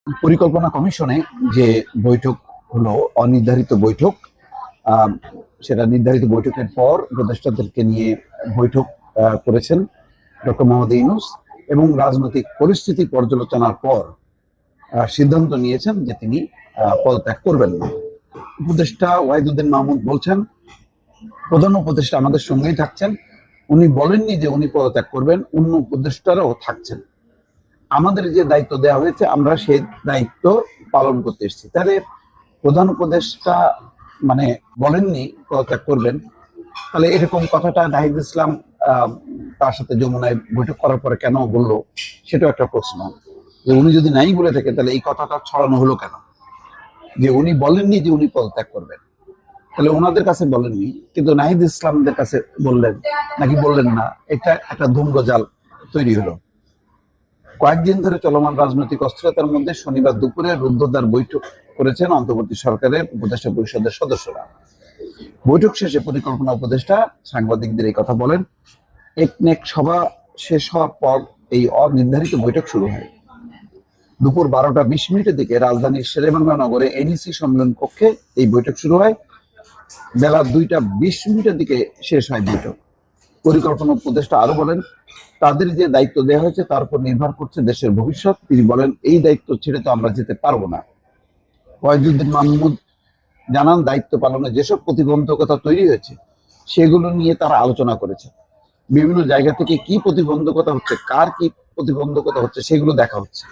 পরিকল্পনা কমিশনে যে বৈঠক হলো অনির্ধারিত বৈঠক, সেটা নির্ধারিত বৈঠকের পর উপদেষ্টাদেরকে নিয়ে বৈঠক করেছেন ডক্টর মোহাম্মদ ইউনূস এবং রাজনৈতিক পরিস্থিতি পর্যালোচনার পর সিদ্ধান্ত নিয়েছেন যে তিনি পদত্যাগ করবেন না। উপদেষ্টা ওয়াহিদুদ্দিন মাহমুদ বলছেন, প্রধান উপদেষ্টা আমাদের সঙ্গেই থাকছেন, উনি বলেননি যে উনি পদত্যাগ করবেন, অন্য উপদেষ্টারাও থাকছেন। আমাদের যে দায়িত্ব দেওয়া হয়েছে আমরা সেই দায়িত্ব পালন করতে এসেছি। তাহলে প্রধান উপদেষ্টা মানে বলেননি পদত্যাগ করবেন, তাহলে এরকম কথাটা নাহিদ ইসলাম তার সাথে যমুনায় বৈঠক করার পরে কেন বললো, সেটাও একটা প্রশ্ন। যে উনি যদি নাই বলে থাকে তাহলে এই কথাটা ছড়ানো হলো কেন, যে উনি বলেননি যে উনি পদত্যাগ করবেন? তাহলে ওনাদের কাছে বলেননি, কিন্তু নাহিদ ইসলামদের কাছে বললেন নাকি বললেন না, এটা একটা ধূম্রজাল তৈরি হলো। কয়েকদিন ধরে চলমান রাজনৈতিক অস্থিরতার মধ্যে শনিবার দুপুরে রুদ্ধদ্বার বৈঠক করেছেন অন্তর্বর্তী সরকারের উপদেষ্টা পরিষদের সদস্যরা। বৈঠক শেষে পরিকল্পনা উপদেষ্টা সাংবাদিকদের এই কথা বলেন। একনেক সভা শেষ হওয়ার পর এই অনির্ধারিত বৈঠক শুরু হয়। দুপুর 12টা 20 মিনিটের দিকে রাজধানীর শেরেবাংলা নগরে এনইসি সম্মেলন কক্ষে এই বৈঠক শুরু হয়। বেলা 2টা 20 মিনিটের দিকে শেষ হয় বৈঠক। পরিকল্পনা উপদেষ্টা আরো বলেন, তাদের যে দায়িত্ব দেওয়া হয়েছে তার উপর নির্ভর করছে দেশের ভবিষ্যৎ। তিনি বলেন, এই দায়িত্ব ছেড়ে তো আমরা যেতে পারবো না। ওয়াহিদুদ্দিন মাহমুদ জানান, দায়িত্ব পালনে যেসব প্রতিবন্ধকতা তৈরি হয়েছে সেগুলো নিয়ে তারা আলোচনা করেছে। বিভিন্ন জায়গা থেকে কি প্রতিবন্ধকতা হচ্ছে, কার কি প্রতিবন্ধকতা হচ্ছে, সেগুলো দেখা হচ্ছে।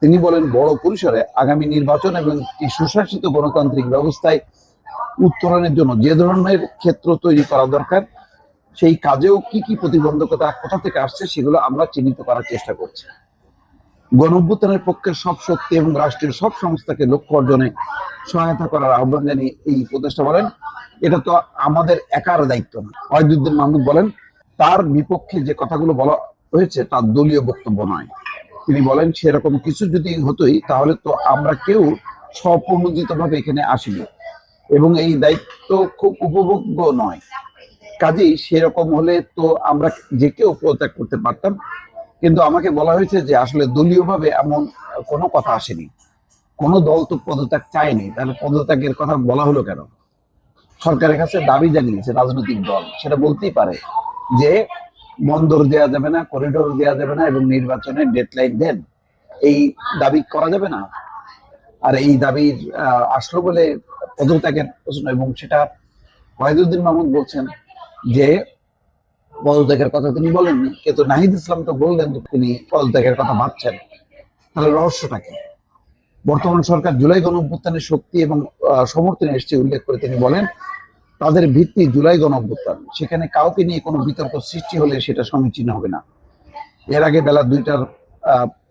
তিনি বলেন, বড় পরিসরে আগামী নির্বাচন এবং একটি সুশাসিত গণতান্ত্রিক ব্যবস্থায় উত্তরণের জন্য যে ধরনের ক্ষেত্র তৈরি করা দরকার, সেই কাজেও কি কি প্রতিবন্ধকতা কোথা থেকে আসছে সেগুলো আমরা চিহ্নিত করার চেষ্টা করছি। গণঅভ্যুত্থানের পক্ষের সব শক্তি এবং রাষ্ট্রের সব সংস্থাকে লক্ষ্য অর্জনে সহায়তা করার আহ্বান জানিয়ে এই উপদেষ্টা বলেন, এটা তো আমাদের একার দায়িত্ব না। ওয়াহিদুদ্দিন মাহমুদ বলেন, তার বিপক্ষে যে কথাগুলো বলা হয়েছে তার দলীয় বক্তব্য নয়। তিনি বলেন, সেরকম কিছু যদি হতোই তাহলে তো আমরা কেউ স্বপ্রণোদিতভাবে এখানে আসিনি এবং এই দায়িত্ব খুব উপভোগ্য নয়। কাজেই সেরকম হলে তো আমরা যে কেউ পদত্যাগ করতে পারতাম, কিন্তু আমাকে বলা হয়েছে যে আসলে দলীয়ভাবে এমন কোনো কথা আসেনি, কোনো দল তো পদত্যাগ চায়নি, তাহলে পদত্যাগের কথা বলা হলো কেন? সরকারের কাছে দাবি জানিয়েছে রাজনৈতিক দল, সেটা বলতেই পারে যে বন্দর দেওয়া যাবে না, করিডোর দেওয়া যাবে না এবং নির্বাচনের ডেডলাইন দেন, এই দাবি করা যাবে না। আর এই দাবির আসলো বলে পদত্যাগের প্রশ্ন, এবং সেটা ওয়াহিদুদ্দিন মাহমুদ বলছেন যে পদত্যাগের কথা তিনি বলেননি, কিন্তু নাহিদ ইসলাম তো বললেন তিনি পদত্যাগের কথা ভাবছেন। তাহলে রহস্যটা কি? বর্তমান সরকার জুলাই গণঅভ্যুত্থানের শক্তি এবং সমর্থনে এসেছে উল্লেখ করে তিনি বলেন, তাদের ভিত্তি জুলাই গণঅভ্যুত্থান, সেখানে কাউকে নিয়ে কোনো বিতর্ক সৃষ্টি হলে সেটা সমীচীন হবে না। এর আগে বেলা 2টার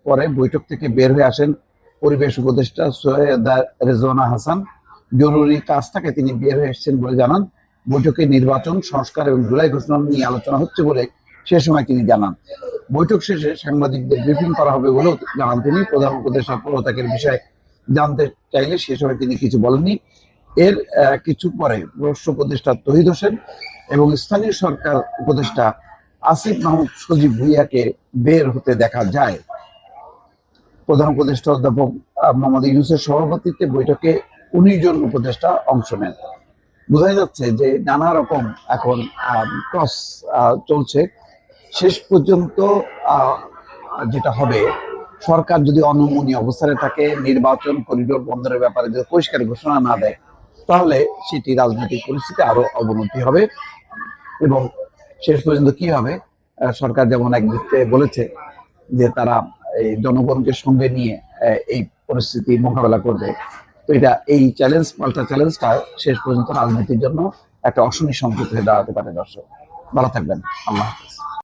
পরে বৈঠক থেকে বের হয়ে আসেন পরিবেশ উপদেষ্টা সৈয়দা রেজওয়ানা হাসান। জরুরি কাজ থাকে তিনি বের হয়ে এসেছেন বলে জানান। বৈঠকে নির্বাচন সংস্কার এবং জুলাই ঘোষণা নিয়ে আলোচনা হচ্ছে বলে সে সময় তিনি জানান। বৈঠক শেষে সাংবাদিকদের ব্রিফিং করা হবে বলেও জানান তিনি। প্রধান উপদেষ্টা পদত্যাগের বিষয়ে জানতে চাইলে সে সময় তিনি কিছু বলেননি। এর কিছু পরে পররাষ্ট্র উপদেষ্টা তৌহিদ হোসেন এবং স্থানীয় সরকার উপদেষ্টা আসিফ মাহমুদ সজীব ভুইয়াকে বের হতে দেখা যায়। প্রধান উপদেষ্টা অধ্যাপক মোহাম্মদ ইউনূসের সভাপতিত্বে বৈঠকে 19 জন উপদেষ্টা অংশ নেন। বোঝা যাচ্ছে যে নানা রকম এখন ক্রস চলছে। শেষ পর্যন্ত যেটা হবে, সরকার যদি অনমনীয় অবস্থানে থাকে, নির্বাচন করিডোর বন্ধের ব্যাপারে যদি পরিষ্কার ঘোষণা না দেয়, তাহলে সেটি রাজনৈতিক পরিস্থিতি আরো অবনতি হবে। এবং শেষ পর্যন্ত কি হবে, সরকার যেমন এক দিকে বলেছে যে তারা এই জনগণকে সঙ্গে নিয়ে এই পরিস্থিতি মোকাবেলা করবে, তো এটা এই চ্যালেঞ্জ পাল্টা চ্যালেঞ্জটা শেষ পর্যন্ত রাজনীতির জন্য একটা অশনি সংকেত হয়ে দাঁড়াতে পারে। দর্শক ভালো থাকবেন, আল্লাহ হাফেজ।